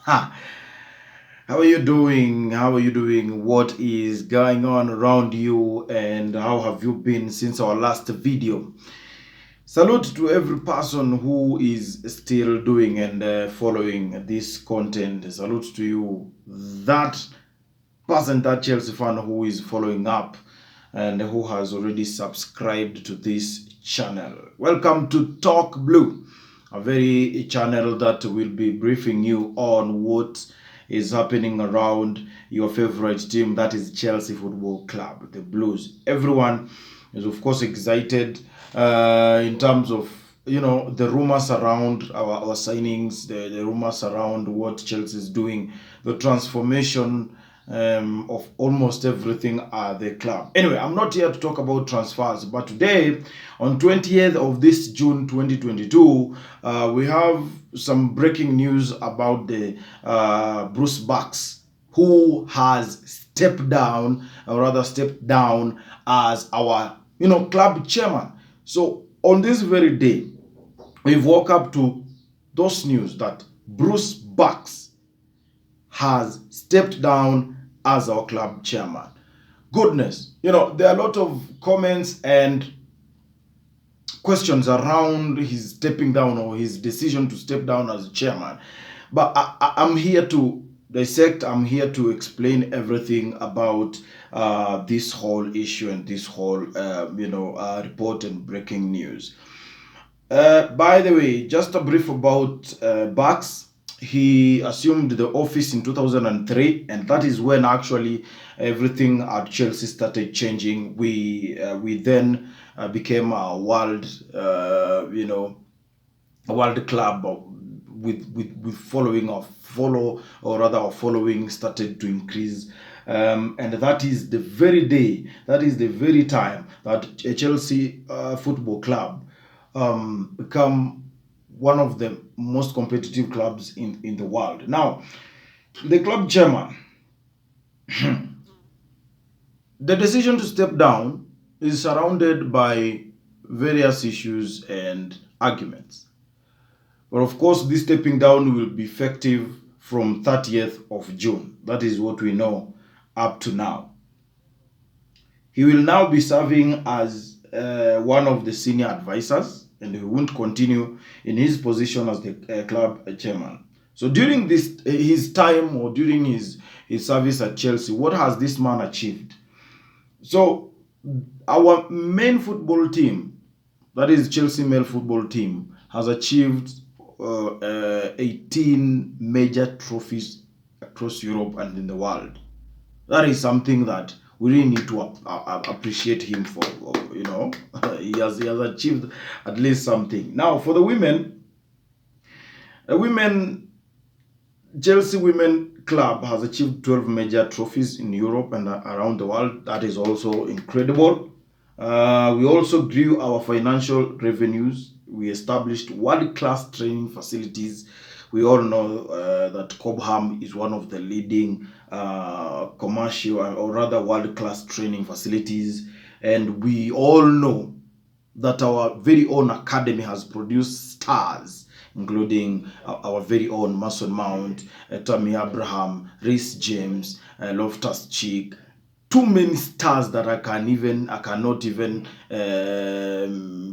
Ha! How are you doing? How are you doing? What is going on around you? And how have you been since our last video? Salute to every person who is still doing and following this content. Salute to you, that person, that Chelsea fan who is following up and who has already subscribed to this channel. Welcome to Talk Blue, a very channel that will be briefing you on what is happening around your favorite team, that is Chelsea Football Club, the Blues. Everyone is of course excited in terms of the rumors around our signings, the rumors around what Chelsea is doing, the transformation of almost everything at the club. Anyway, I'm not here to talk about transfers, but today, on 20th of this June 2022, we have some breaking news about the Bruce Bucks, who has stepped down, or rather stepped down as our club chairman. So on this very day, we've woke up to those news that Bruce Bucks has stepped down as our club chairman. Goodness, there are a lot of comments and questions around his stepping down or his decision to step down as chairman. But I'm here to dissect, I'm here to explain everything about this whole issue and this whole, report and breaking news. By the way, just a brief about Bucks. He assumed the office in 2003, and that is when actually everything at Chelsea started changing. We then became a world, a world club with following or follow, or rather our following started to increase. And that is the very day, that is the very time that Chelsea Football Club become one of the most competitive clubs in the world. Now, the club chairman, the decision to step down is surrounded by various issues and arguments. But of course, this stepping down will be effective from 30th of June. That is what we know up to now. He will now be serving as one of the senior advisors, and he won't continue in his position as the club chairman. So during his time, or during his service at Chelsea, what has this man achieved? So our main football team, that is Chelsea male football team, has achieved 18 major trophies across Europe and in the world. That is something that we really need to appreciate him for. He has achieved at least something. Now, for the women, Chelsea Women Club has achieved 12 major trophies in Europe and around the world. That is also incredible. We also grew our financial revenues. We established world-class training facilities. We all know that Cobham is one of the leading commercial, or rather world-class training facilities. And we all know that our very own academy has produced stars, including our very own Mason Mount, Tammy Abraham, Reece James, Loftus Cheek. Too many stars that I cannot even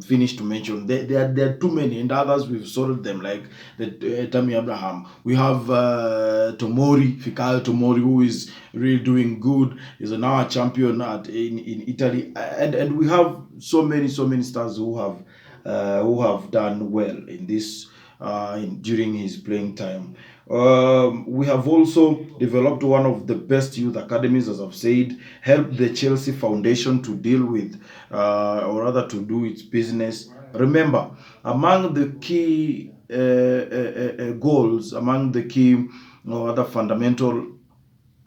finish to mention. There are too many, and others we've sold them, like the Tammy Abraham. We have Fikayo Tomori, who is really doing good. He's now a champion in Italy, and we have so many stars who have done well in this during his playing time. We have also developed one of the best youth academies, as I've said, helped the Chelsea Foundation to deal with, or rather to do its business. Remember, among the key goals, among the key or other fundamental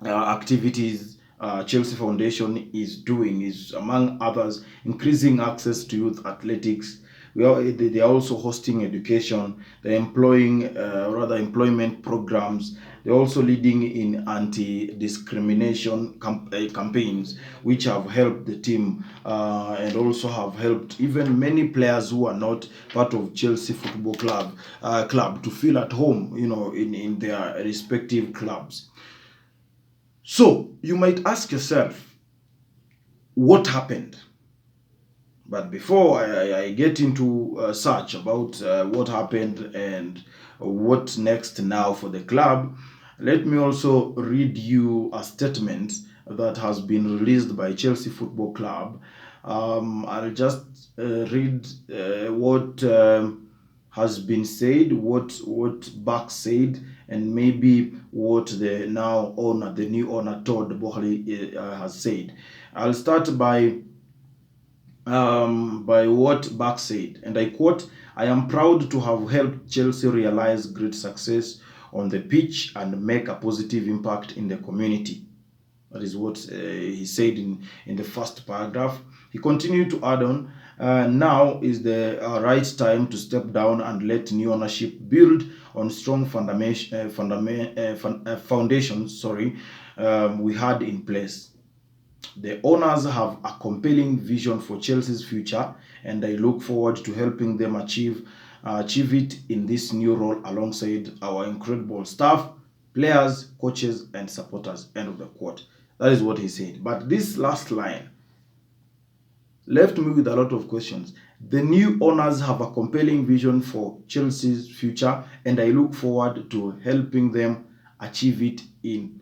activities Chelsea Foundation is doing is, among others, increasing access to youth athletics, They are also hosting education. They're employing rather employment programs. They're also leading in anti-discrimination campaigns, which have helped the team and also have helped even many players who are not part of Chelsea Football Club to feel at home, in their respective clubs. So you might ask yourself, what happened? But before I get into search about what happened and what next now for the club, let me also read you a statement that has been released by Chelsea Football Club. I'll just read what has been said, what Buck said, and maybe what the new owner Todd Boehly has said. I'll start by what Buck said, and I quote, "I am proud to have helped Chelsea realize great success on the pitch and make a positive impact in the community." That is what he said in the first paragraph. He continued to add on, now is the right time to step down and let new ownership build on strong foundations we had in place. The owners have a compelling vision for Chelsea's future, and I look forward to helping them achieve it in this new role alongside our incredible staff, players, coaches, and supporters. End of the quote. That is what he said. But this last line left me with a lot of questions. The new owners have a compelling vision for Chelsea's future, and I look forward to helping them achieve it in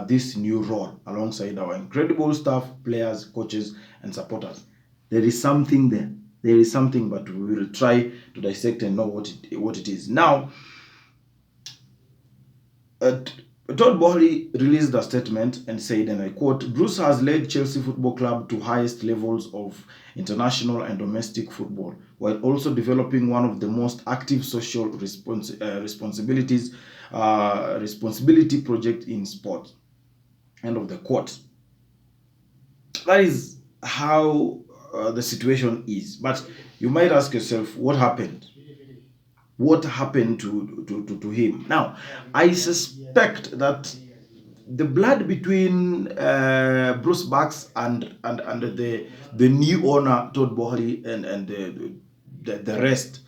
this new role alongside our incredible staff, players, coaches, and supporters. There is something there. There is something, but we will try to dissect and know what it is. Now, Todd Boehly released a statement and said, and I quote, "Bruce has led Chelsea Football Club to highest levels of international and domestic football, while also developing one of the most active social responsibility project in sport." End of the quote. That is how the situation is. But you might ask yourself, what happened? What happened to him? Now, I suspect that the blood between Bruce Bucks and the new owner Todd Boehly and the rest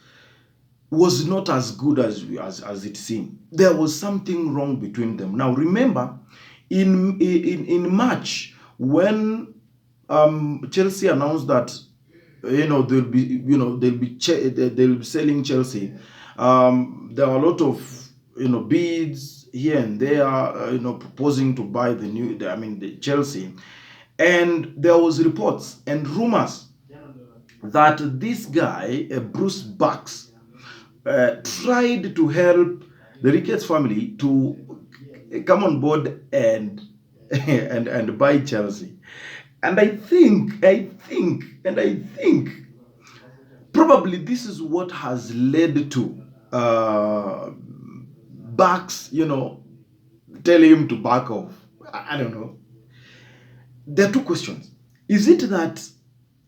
was not as good as it seemed. There was something wrong between them. Now remember, in March, when Chelsea announced that they'll be selling Chelsea, there are a lot of bids here and there, proposing to buy the Chelsea, and there was reports and rumors that this guy, Bruce Bucks, tried to help the Ricketts family to come on board and and buy Chelsea. And I think probably this is what has led to Bucks, tell him to back off. I don't know. There are two questions. Is it that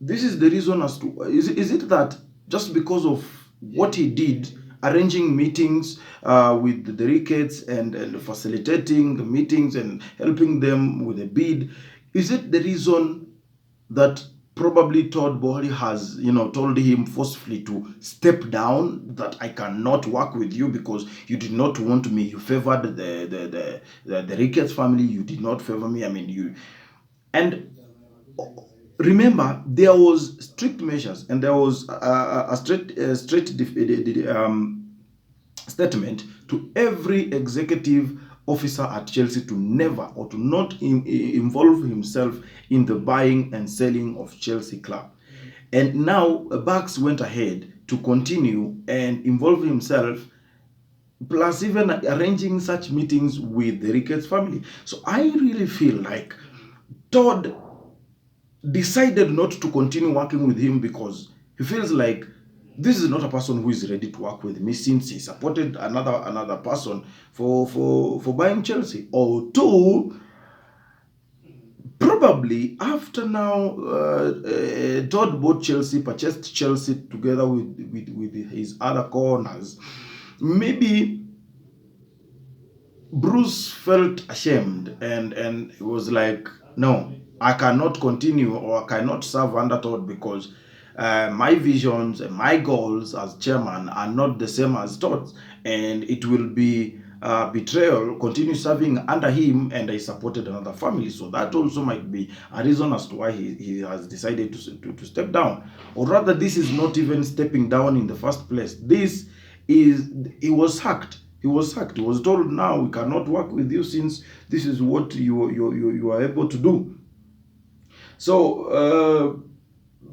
this is the reason as to is it that just because of what he did, arranging meetings with the Ricketts and facilitating the meetings and helping them with a bid, is it the reason that probably Todd Boehly has told him forcefully to step down, that I cannot work with you because you did not want me, you favored the Ricketts family, you did not favor me, and remember, there was strict measures and there was a strict statement to every executive officer at Chelsea to never or to not involve himself in the buying and selling of Chelsea club. And now Bucks went ahead to continue and involve himself, plus even arranging such meetings with the Ricketts family. So I really feel like Todd decided not to continue working with him because he feels like this is not a person who is ready to work with me, since he supported another person for buying Chelsea. Or two, Probably after now, Todd bought Chelsea, purchased Chelsea together with his other corners. Maybe Bruce felt ashamed and he was like, no, I cannot continue or I cannot serve under Todd because my visions and my goals as chairman are not the same as Todd's, and it will be betrayal continue serving under him, and I supported another family. So that also might be a reason as to why he has decided to step down. Or rather, this is not even stepping down in the first place. This is, he was sacked. He was sacked. He was told, now we cannot work with you since this is what you are able to do. So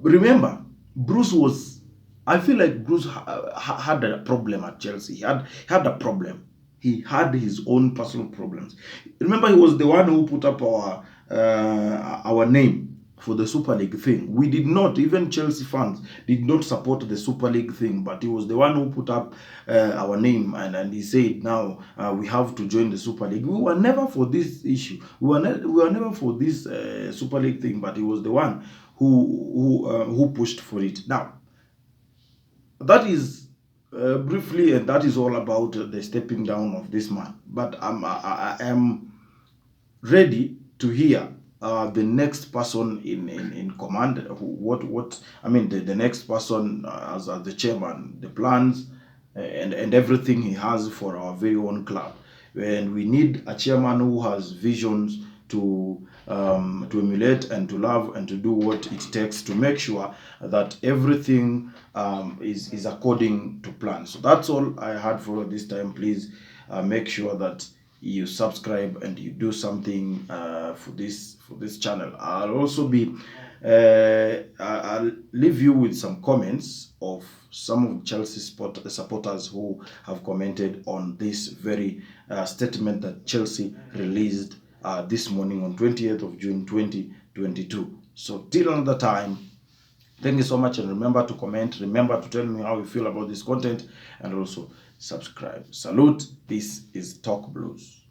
remember, Bruce was, I feel like Bruce had a problem at Chelsea. He had a problem. He had his own personal problems. Remember, he was the one who put up our name for the Super League thing. We did not, even Chelsea fans did not support the Super League thing, but he was the one who put up our name, and he said, now we have to join the Super League. We were never for this issue. We were never for this Super League thing, but he was the one who pushed for it. Now, that is briefly, and that is all about the stepping down of this man. But I am ready to hear the next person in command, what I mean, the next person as the chairman, the plans and everything he has for our very own club. And we need a chairman who has visions to emulate and to love and to do what it takes to make sure that everything is according to plan. So that's all I had for this time. Please make sure that you subscribe and you do something for this channel. I'll also be I'll leave you with some comments of some of Chelsea supporters who have commented on this very statement that Chelsea released this morning on 20th of June 2022. So till another time, thank you so much, and remember to comment, remember to tell me how you feel about this content, and also subscribe. Salute. This is Talk Blues.